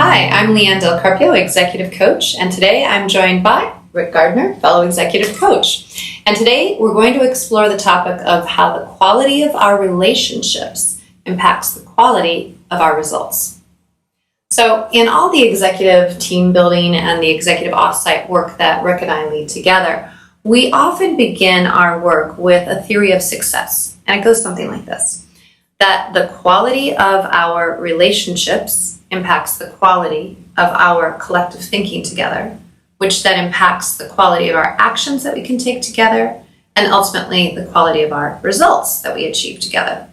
Hi, I'm Leanne Del Carpio, Executive Coach, and today I'm joined by Rick Gardner, fellow Executive Coach. And today we're going to explore the topic of how the quality of our relationships impacts the quality of our results. So in all the executive team building and the executive offsite work that Rick and I lead together, we often begin our work with a theory of success. And it goes something like this, that the quality of our relationships impacts the quality of our collective thinking together, which then impacts the quality of our actions that we can take together, and ultimately the quality of our results that we achieve together.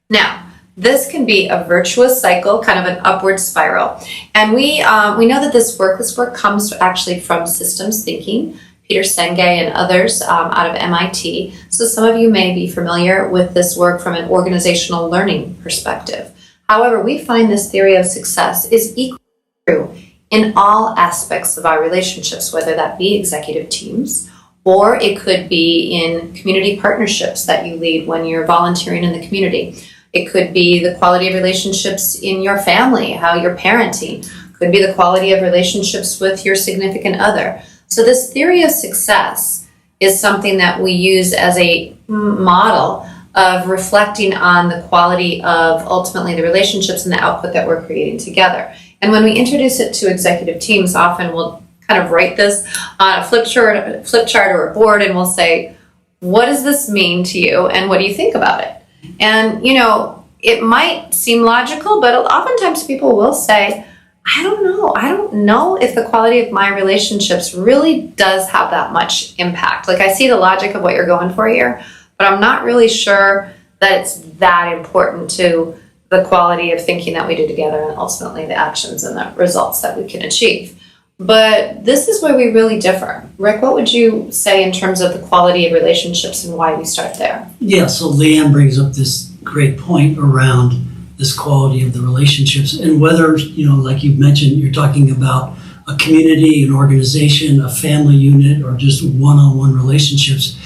Now, this can be a virtuous cycle, kind of an upward spiral. And we know that this work comes actually from systems thinking, Peter Senge and others out of MIT. So some of you may be familiar with this work from an organizational learning perspective. However, we find this theory of success is equally true in all aspects of our relationships, whether that be executive teams, or it could be in community partnerships that you lead when you're volunteering in the community. It could be the quality of relationships in your family, how you're parenting. It could be the quality of relationships with your significant other. So this theory of success is something that we use as a model of reflecting on the quality of ultimately the relationships and the output that we're creating together. And when we introduce it to executive teams, often we'll kind of write this on a flip chart or a board, and we'll say, what does this mean to you, and what do you think about it? And, you know, it might seem logical, but oftentimes people will say, I don't know if the quality of my relationships really does have that much impact. Like, I see the logic of what you're going for here, but I'm not really sure that it's that important to the quality of thinking that we do together and ultimately the actions and the results that we can achieve. But this is where we really differ. Rick, what would you say in terms of the quality of relationships and why we start there? Yeah, so Leanne brings up this great point around this quality of the relationships, and whether, you know, like you've mentioned, you're talking about a community, an organization, a family unit, or just one-on-one relationships.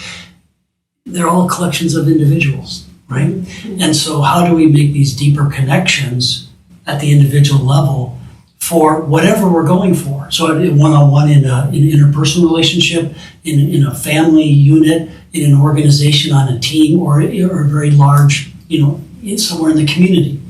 They're all collections of individuals, right? Mm-hmm. And so how do we make these deeper connections at the individual level for whatever we're going for? So one-on-one in an interpersonal relationship, in a family unit, in an organization, on a team, or a very large, you know, somewhere in the community.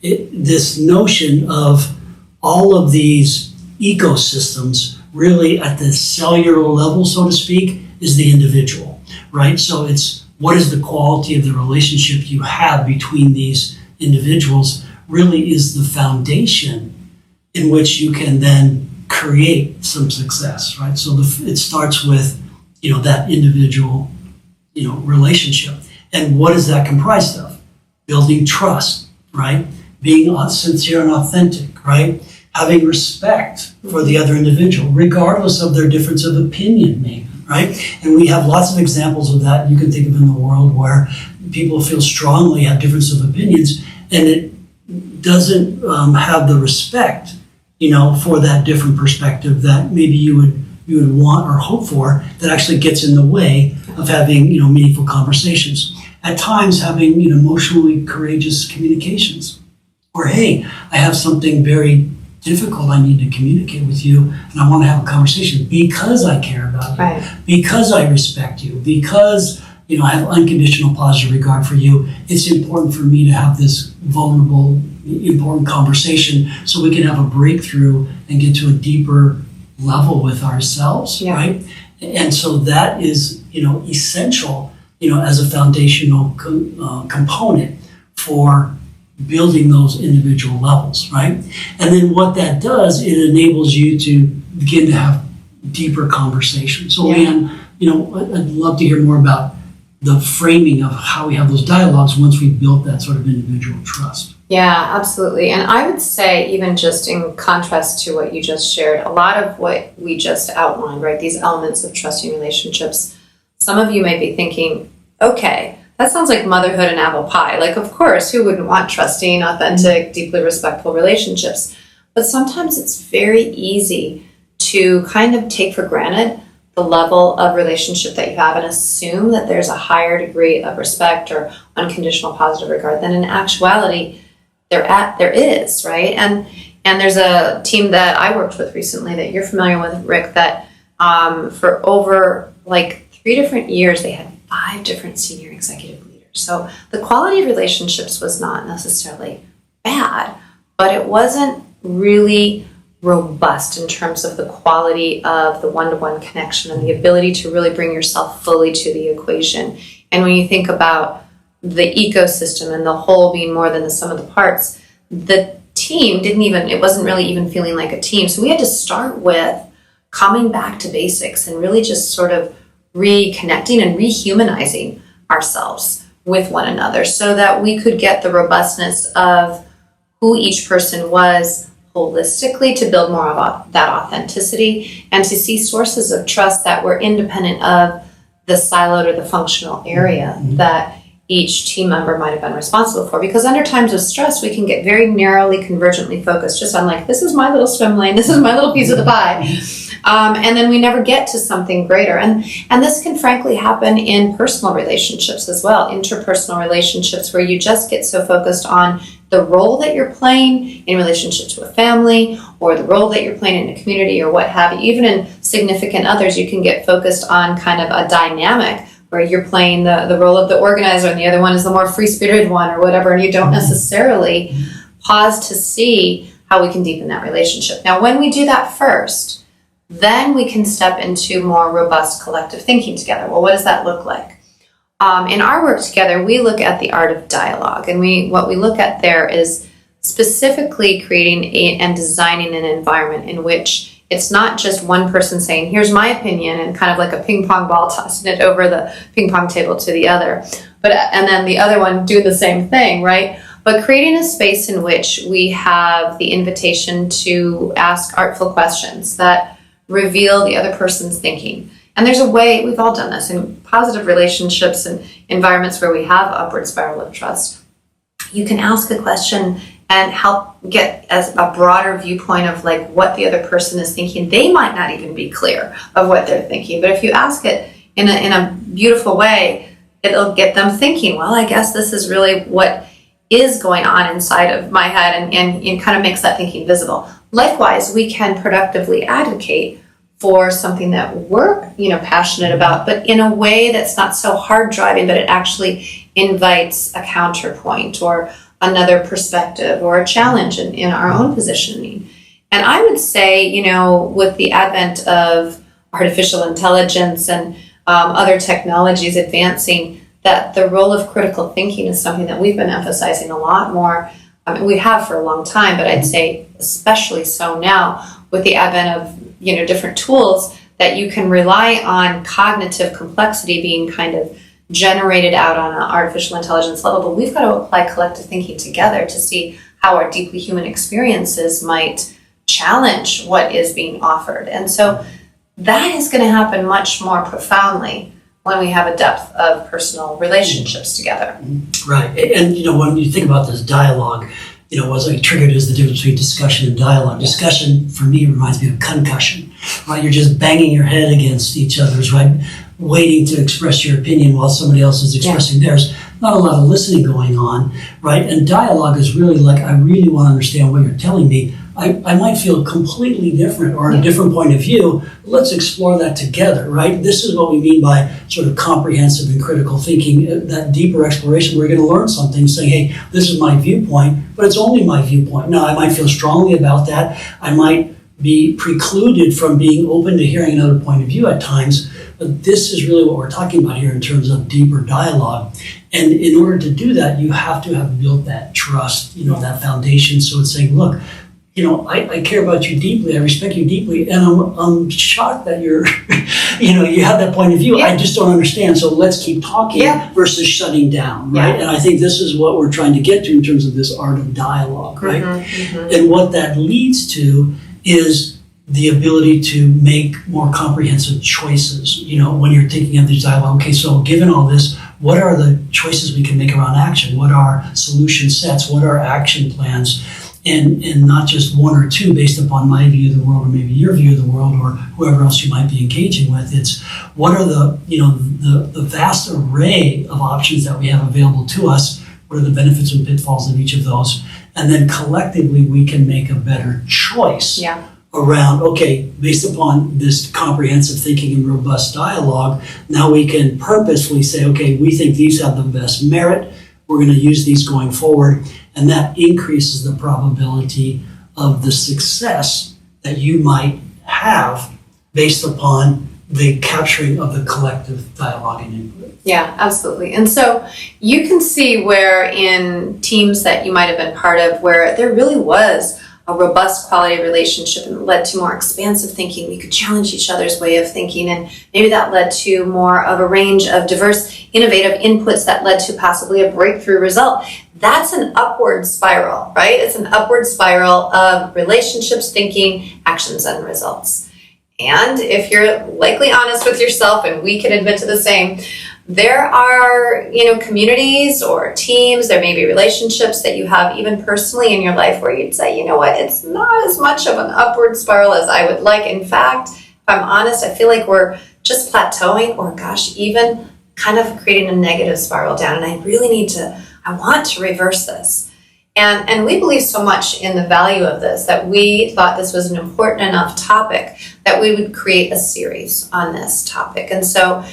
This notion of all of these ecosystems really at the cellular level, so to speak, is the individual. Right? So it's what is the quality of the relationship you have between these individuals really is the foundation in which you can then create some success, right? So it starts with, you know, that individual, you know, relationship. And what is that comprised of? Building trust, right? Being sincere and authentic, right? Having respect for the other individual, regardless of their difference of opinion, maybe. Right? And we have lots of examples of that you can think of in the world where people feel strongly, have difference of opinions, and it doesn't have the respect, you know, for that different perspective that maybe you would want or hope for, that actually gets in the way of having, you know, meaningful conversations. At times having, you know, emotionally courageous communications. Or, hey, I have something very difficult I need to communicate with you, and I want to have a conversation because I care about you, right, because I respect you, because, you know, I have unconditional positive regard for you. It's important for me to have this vulnerable, important conversation so we can have a breakthrough and get to a deeper level with ourselves, yeah, right? And so that is, you know, essential, you know, as a foundational component for building those individual levels, right? And then what that does, it enables you to begin to have deeper conversations. So, yeah, Leanne, you know, I'd love to hear more about the framing of how we have those dialogues once we've built that sort of individual trust. Yeah, absolutely. And I would say, even just in contrast to what you just shared, a lot of what we just outlined, right, these elements of trusting relationships, some of you may be thinking, okay, that sounds like motherhood and apple pie. Like, of course, who wouldn't want trusting, authentic, deeply respectful relationships? But sometimes it's very easy to kind of take for granted the level of relationship that you have and assume that there's a higher degree of respect or unconditional positive regard than in actuality there is, right? And And there's a team that I worked with recently that you're familiar with, Rick, that for over like 3 different years, they had 5 different senior executive leaders. So the quality of relationships was not necessarily bad, but it wasn't really robust in terms of the quality of the one-to-one connection and the ability to really bring yourself fully to the equation. And when you think about the ecosystem and the whole being more than the sum of the parts, the team it wasn't really even feeling like a team. So we had to start with coming back to basics and really just sort of reconnecting and rehumanizing ourselves with one another so that we could get the robustness of who each person was holistically, to build more of that authenticity and to see sources of trust that were independent of the siloed or the functional area that each team member might have been responsible for. Because under times of stress, we can get very narrowly, convergently focused, just on like, this is my little swim lane, this is my little piece of the pie. And then we never get to something greater. And this can frankly happen in personal relationships as well, interpersonal relationships where you just get so focused on the role that you're playing in relationship to a family or the role that you're playing in a community or what have you. Even in significant others, you can get focused on kind of a dynamic where you're playing the role of the organizer and the other one is the more free-spirited one or whatever, and you don't necessarily pause to see how we can deepen that relationship. Now, when we do that first, then we can step into more robust collective thinking together. Well, what does that look like? In our work together, we look at the art of dialogue, and what we look at there is specifically creating and designing an environment in which it's not just one person saying, here's my opinion, and kind of like a ping pong ball tossing it over the ping pong table to the other, and then the other one doing the same thing, right? But creating a space in which we have the invitation to ask artful questions that reveal the other person's thinking. And there's a way, we've all done this in positive relationships and environments where we have upward spiral of trust. You can ask a question and help get as a broader viewpoint of like what the other person is thinking. They might not even be clear of what they're thinking, but if you ask it in a beautiful way, it'll get them thinking, well, I guess this is really what is going on inside of my head, and kind of makes that thinking visible. Likewise, we can productively advocate for something that we're passionate about, but in a way that's not so hard driving, but it actually invites a counterpoint or another perspective or a challenge in our own positioning. And I would say, with the advent of artificial intelligence and other technologies advancing, that the role of critical thinking is something that we've been emphasizing a lot more. We have for a long time, but I'd say especially so now with the advent of different tools that you can rely on cognitive complexity being kind of generated out on an artificial intelligence level, but we've got to apply collective thinking together to see how our deeply human experiences might challenge what is being offered. And so that is going to happen much more profoundly when we have a depth of personal relationships together. Right. And, when you think about this dialogue, what's like triggered is the difference between discussion and dialogue. Discussion, for me, reminds me of concussion, right? You're just banging your head against each other's, right? Waiting to express your opinion while somebody else is expressing theirs. Not a lot of listening going on, right? And dialogue is really like, I really want to understand what you're telling me. I might feel completely different or a different point of view. Let's explore that together, right? This is what we mean by sort of comprehensive and critical thinking, that deeper exploration. We're going to learn something, saying, hey, this is my viewpoint, but it's only my viewpoint. Now, I might feel strongly about that. I might be precluded from being open to hearing another point of view at times, but this is really what we're talking about here in terms of deeper dialogue. And in order to do that, you have to have built that trust, that foundation. So it's saying, look, I care about you deeply, I respect you deeply, and I'm shocked that you're, you have that point of view. Yeah. I just don't understand, so let's keep talking versus shutting down, right? Yeah. And I think this is what we're trying to get to in terms of this art of dialogue, right? And what that leads to is the ability to make more comprehensive choices, when you're thinking of these dialogue. Okay, so given all this, what are the choices we can make around action? What are solution sets? What are action plans? And not just one or two based upon my view of the world or maybe your view of the world or whoever else you might be engaging with. It's what are the vast array of options that we have available to us what are the benefits and pitfalls of each of those, and then collectively we can make a better choice around, okay, based upon this comprehensive thinking and robust dialogue, now we can purposefully say, okay, we think these have the best merit, we're going to use these going forward, and that increases the probability of the success that you might have based upon the capturing of the collective dialogue and input. Yeah, absolutely. And so you can see where in teams that you might have been part of where there really was a robust quality relationship and led to more expansive thinking. We could challenge each other's way of thinking, and maybe that led to more of a range of diverse, innovative inputs that led to possibly a breakthrough result. That's an upward spiral, right? It's an upward spiral of relationships, thinking, actions, and results. And if you're likely honest with yourself, and we can admit to the same, there are, communities or teams, there may be relationships that you have even personally in your life where you'd say, you know what, it's not as much of an upward spiral as I would like. In fact, if I'm honest, I feel like we're just plateauing or even kind of creating a negative spiral down. And I want to reverse this. And we believe so much in the value of this that we thought this was an important enough topic that we would create a series on this topic. And so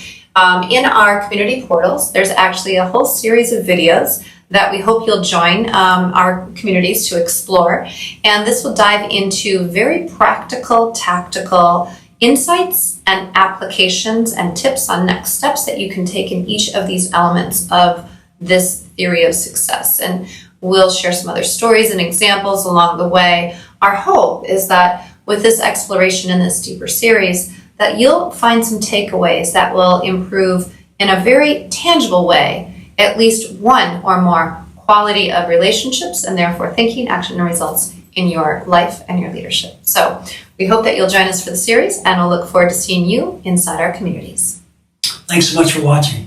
in our community portals, there's actually a whole series of videos that we hope you'll join our communities to explore. And this will dive into very practical, tactical insights and applications and tips on next steps that you can take in each of these elements of this theory of success. And we'll share some other stories and examples along the way. Our hope is that with this exploration in this deeper series, that you'll find some takeaways that will improve in a very tangible way at least one or more quality of relationships and therefore thinking, action, and results in your life and your leadership. So we hope that you'll join us for the series, and we'll look forward to seeing you inside our communities. Thanks so much for watching.